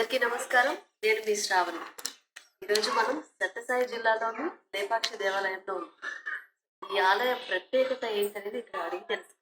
అందరికీ నమస్కారం. నేను మీ శ్రావణి. ఈరోజు మనం సత్యసాయి జిల్లాలోని లేపాక్షి దేవాలయంలో ఉన్నాం. ఈ ఆలయ ప్రత్యేకత ఏంటనేది ఇక్కడ అడిగి తెలుసు.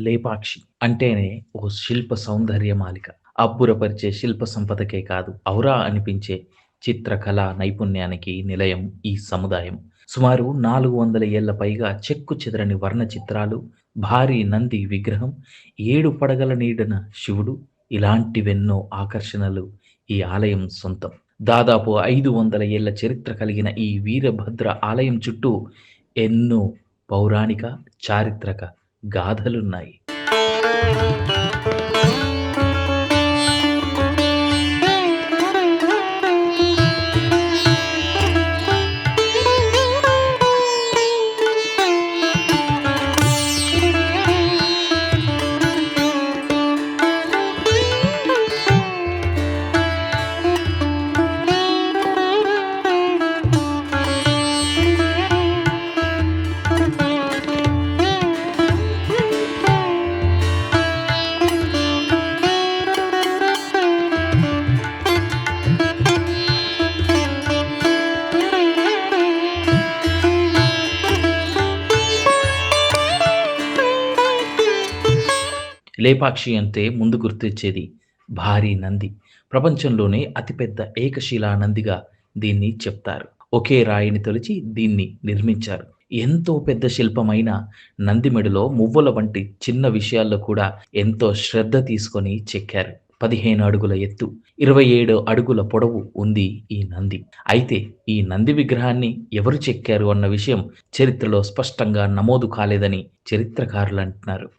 లేపాక్షి అంటేనే ఓ శిల్ప సౌందర్య మాలిక. అబ్బురపరిచే శిల్ప సంపదకే కాదు, ఔరా అనిపించే చిత్రకళా నైపుణ్యానికి నిలయం ఈ సముదాయం. సుమారు 400 ఏళ్ల పైగా చెక్కు చెదరని వర్ణ చిత్రాలు, భారీ నంది విగ్రహం, 7 పడగల నీడన శివుడు, ఇలాంటివెన్నో ఆకర్షణలు ఈ ఆలయం సొంతం. దాదాపు 500 ఏళ్ల చరిత్ర కలిగిన ఈ వీరభద్ర ఆలయం చుట్టూ ఎన్నో పౌరాణిక, చారిత్రక గాథలున్నాయి. లేపాక్షి అంటే ముందు గుర్తొచ్చేది భారీ నంది. ప్రపంచంలోనే అతిపెద్ద ఏకశిలా నందిగా దీన్ని చెప్తారు. ఒకే రాయిని తొలిచి దీన్ని నిర్మించారు. ఎంతో పెద్ద శిల్పమైన నంది మెడలో మువ్వల వంటి చిన్న విషయాల్లో కూడా ఎంతో శ్రద్ధ తీసుకొని చెక్కారు. 15 అడుగుల ఎత్తు, 27 అడుగుల పొడవు ఉంది ఈ నంది. అయితే ఈ నంది విగ్రహాన్ని ఎవరు చెక్కారు అన్న విషయం చరిత్రలో స్పష్టంగా నమోదు కాలేదని చరిత్రకారులు అంటున్నారు.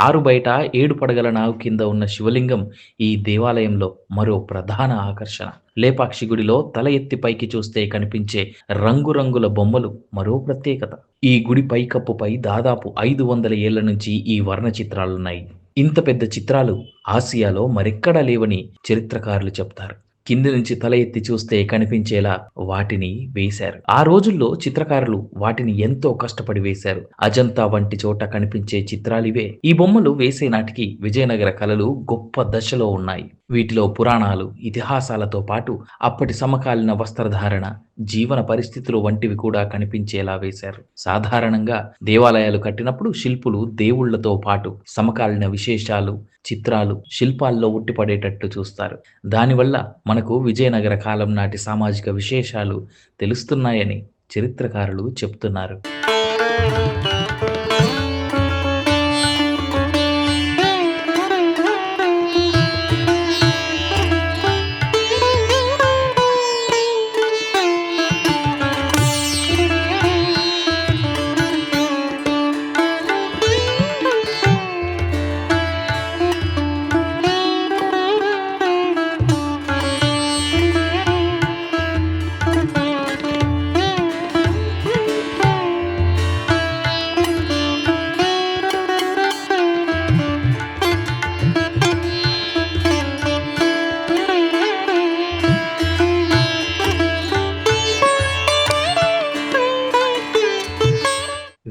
ఆరుబయట 7 పడగల నావు కింద ఉన్న శివలింగం ఈ దేవాలయంలో మరో ప్రధాన ఆకర్షణ. లేపాక్షి గుడిలో తల ఎత్తి పైకి చూస్తే కనిపించే రంగురంగుల బొమ్మలు మరో ప్రత్యేకత. ఈ గుడి పైకప్పుపై దాదాపు 500 ఏళ్ల నుంచి ఈ వర్ణ చిత్రాలున్నాయి. ఇంత పెద్ద చిత్రాలు ఆసియాలో మరెక్కడా లేవని చరిత్రకారులు చెప్తారు. కింది నుంచి తల ఎత్తి చూస్తే కనిపించేలా వాటిని వేశారు. ఆ రోజుల్లో చిత్రకారులు వాటిని ఎంతో కష్టపడి వేశారు. అజంతా వంటి చోట కనిపించే చిత్రాలివే. ఈ బొమ్మలు వేసే నాటికి విజయనగర కళలు గొప్ప దశలో ఉన్నాయి. వీటిలో పురాణాలు, ఇతిహాసాలతో పాటు అప్పటి సమకాలీన వస్త్రధారణ, జీవన పరిస్థితులు వంటివి కూడా కనిపించేలా వేశారు. సాధారణంగా దేవాలయాలు కట్టినప్పుడు శిల్పులు దేవుళ్లతో పాటు సమకాలీన విశేషాలు, చిత్రాలు శిల్పాల్లో ఉట్టిపడేటట్టు చూస్తారు. దానివల్ల మనకు విజయనగర కాలం నాటి సామాజిక విశేషాలు తెలుస్తున్నాయని చరిత్రకారులు చెప్తున్నారు.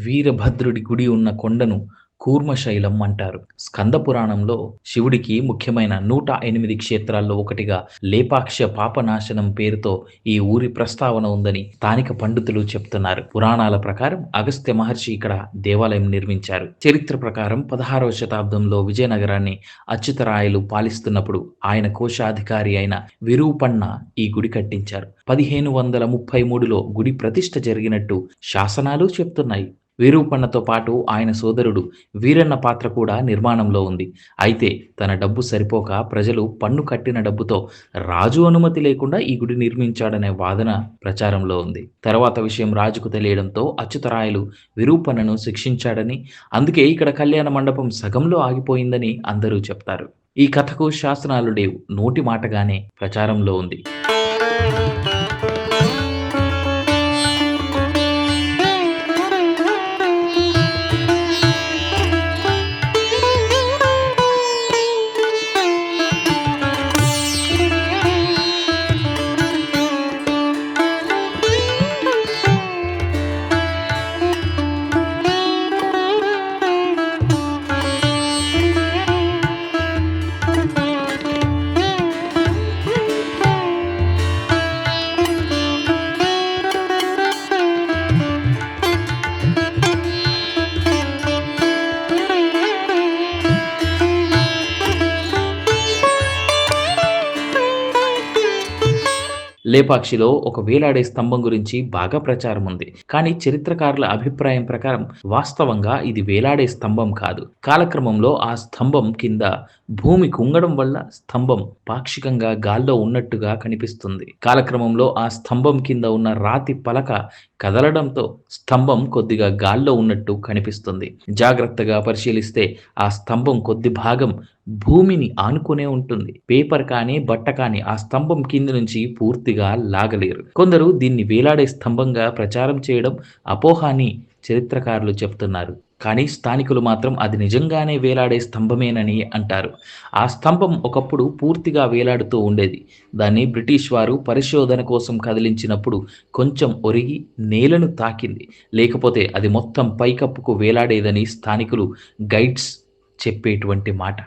వీరభద్రుడి గుడి ఉన్న కొండను కూర్మశైలం అంటారు. స్కంద పురాణంలో శివుడికి ముఖ్యమైన 108 క్షేత్రాల్లో ఒకటిగా లేపాక్ష పాపనాశనం పేరుతో ఈ ఊరి ప్రస్తావన ఉందని స్థానిక పండితులు చెప్తున్నారు. పురాణాల ప్రకారం అగస్త్య మహర్షి ఇక్కడ దేవాలయం నిర్మించారు. చరిత్ర ప్రకారం 16వ శతాబ్దంలో విజయనగరాన్ని అచ్యుతరాయలు పాలిస్తున్నప్పుడు ఆయన కోశాధికారి అయిన విరూపన్న ఈ గుడి కట్టించారు. 1533లో గుడి ప్రతిష్ఠ జరిగినట్టు శాసనాలు చెప్తున్నాయి. వీరూపన్నతో పాటు ఆయన సోదరుడు వీరన్న పాత్ర కూడా నిర్మాణంలో ఉంది. అయితే తన డబ్బు సరిపోక ప్రజలు పన్ను కట్టిన డబ్బుతో రాజు అనుమతి లేకుండా ఈ గుడి నిర్మించాడనే వాదన ప్రచారంలో ఉంది. తర్వాత విషయం రాజుకు తెలియడంతో అచ్యుతరాయలు విరూపన్నను శిక్షించాడని, అందుకే ఇక్కడ కళ్యాణ మండపం సగంలో ఆగిపోయిందని అందరూ చెప్తారు. ఈ కథకు శాసనాలు లేవు, నోటి మాటగానే ప్రచారంలో ఉంది. లేపాక్షిలో ఒక వేలాడే స్తంభం గురించి బాగా ప్రచారం ఉంది. కానీ చరిత్రకారుల అభిప్రాయం ప్రకారం వాస్తవంగా ఇది వేలాడే స్తంభం కాదు. కాలక్రమంలో ఆ స్తంభం కింద భూమి కుంగడం వల్ల స్తంభం పాక్షికంగా గాల్లో ఉన్నట్టుగా కనిపిస్తుంది. కాలక్రమంలో ఆ స్తంభం కింద ఉన్న రాతి పలక కదలడంతో స్తంభం కొద్దిగా గాల్లో ఉన్నట్టు కనిపిస్తుంది. జాగ్రత్తగా పరిశీలిస్తే ఆ స్తంభం కొద్ది భాగం భూమిని ఆనుకునే ఉంటుంది. పేపర్ కానీ బట్ట కానీ ఆ స్తంభం కింది నుంచి పూర్తిగా లాగలేరు. కొందరు దీన్ని వేలాడే స్తంభంగా ప్రచారం చేయడం అపోహ అని చరిత్రకారులు చెప్తున్నారు. కానీ స్థానికులు మాత్రం అది నిజంగానే వేలాడే స్తంభమేనని అంటారు. ఆ స్తంభం ఒకప్పుడు పూర్తిగా వేలాడుతూ ఉండేది. దాన్ని బ్రిటిష్ వారు పరిశోధన కోసం కదిలించినప్పుడు కొంచెం ఒరిగి నేలను తాకింది. లేకపోతే అది మొత్తం పైకప్పుకు వేలాడేదని స్థానికులు గైడ్స్ చెప్పేటువంటి మాట.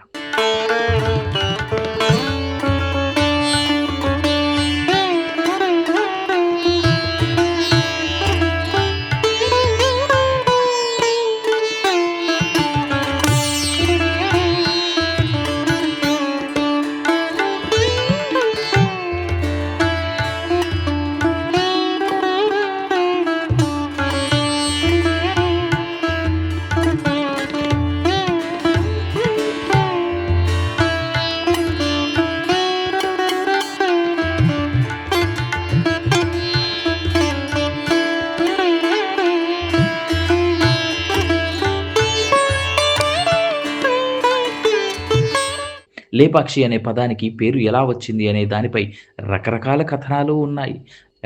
లేపాక్షి అనే పదానికి పేరు ఎలా వచ్చింది అనే దానిపై రకరకాల కథనాలు ఉన్నాయి.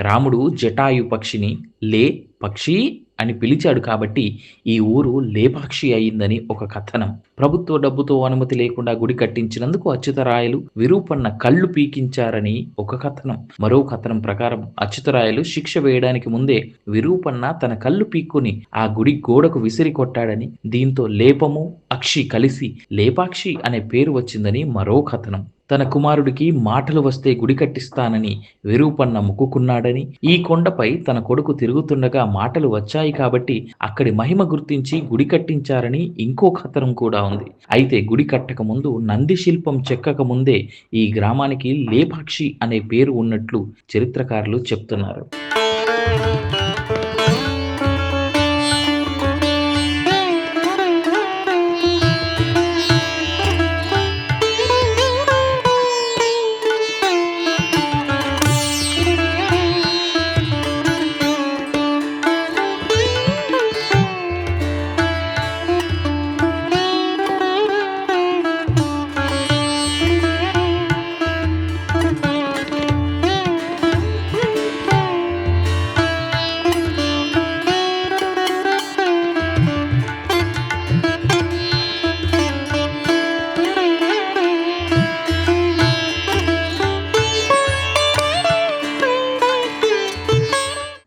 రాముడు జటాయు పక్షిని లే పక్షి అని పిలిచాడు కాబట్టి ఈ ఊరు లేపాక్షి అయిందని ఒక కథనం. ప్రభుత్వ డబ్బుతో అనుమతి లేకుండా గుడి కట్టించినందుకు అచ్యుతరాయలు విరూపన్న కళ్ళు పీకించారని ఒక కథనం. మరో కథనం ప్రకారం అచ్యుతరాయలు శిక్ష వేయడానికి ముందే విరూపన్న తన కళ్ళు పీక్కుని ఆ గుడి గోడకు విసిరి కొట్టాడని, దీంతో లేపము అక్షి కలిసి లేపాక్షి అనే పేరు వచ్చిందని మరో కథనం. తన కుమారుడికి మాటలు వస్తే గుడి కట్టిస్తానని విరూపన్న మొక్కుకున్నాడని, ఈ కొండపై తన కొడుకు తిరుగుతుండగా మాటలు వచ్చాయి కాబట్టి అక్కడి మహిమ గుర్తించి గుడి కట్టించారని ఇంకో కథనం కూడా ఉంది. అయితే గుడి కట్టక ముందు నంది శిల్పం చెక్కక ముందే ఈ గ్రామానికి లేపాక్షి అనే పేరు ఉన్నట్లు చరిత్రకారులు చెప్తున్నారు.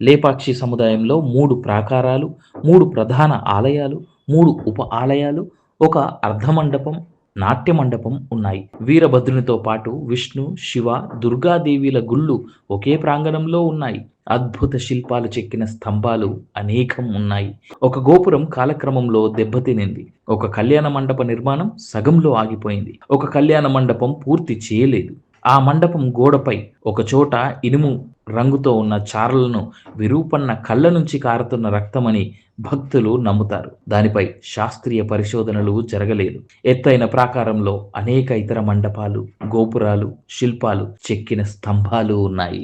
లేపాక్షి సముదాయంలో 3 ప్రాకారాలు, 3 ప్రధాన ఆలయాలు, 3 ఉప ఆలయాలు, ఒక అర్ధమండపం, నాట్య మండపం ఉన్నాయి. వీరభద్రునితో పాటు విష్ణు, శివ, దుర్గాదేవిల గుళ్ళు ఒకే ప్రాంగణంలో ఉన్నాయి. అద్భుత శిల్పాలు చెక్కిన స్తంభాలు అనేకం ఉన్నాయి. ఒక గోపురం కాలక్రమంలో దెబ్బతినింది. ఒక కళ్యాణ మండప నిర్మాణం సగంలో ఆగిపోయింది. ఒక కళ్యాణ మండపం పూర్తి చేయలేదు. ఆ మండపం గోడపై ఒకచోట ఇనుము రంగుతో ఉన్న చారలను విరూపన్న కళ్ళ నుంచి కారుతున్న రక్తమని భక్తులు నమ్ముతారు. దానిపై శాస్త్రీయ పరిశోధనలు జరగలేదు. ఎత్తైన ప్రాకారంలో అనేక ఇతర మండపాలు, గోపురాలు, శిల్పాలు, చెక్కిన స్తంభాలు ఉన్నాయి.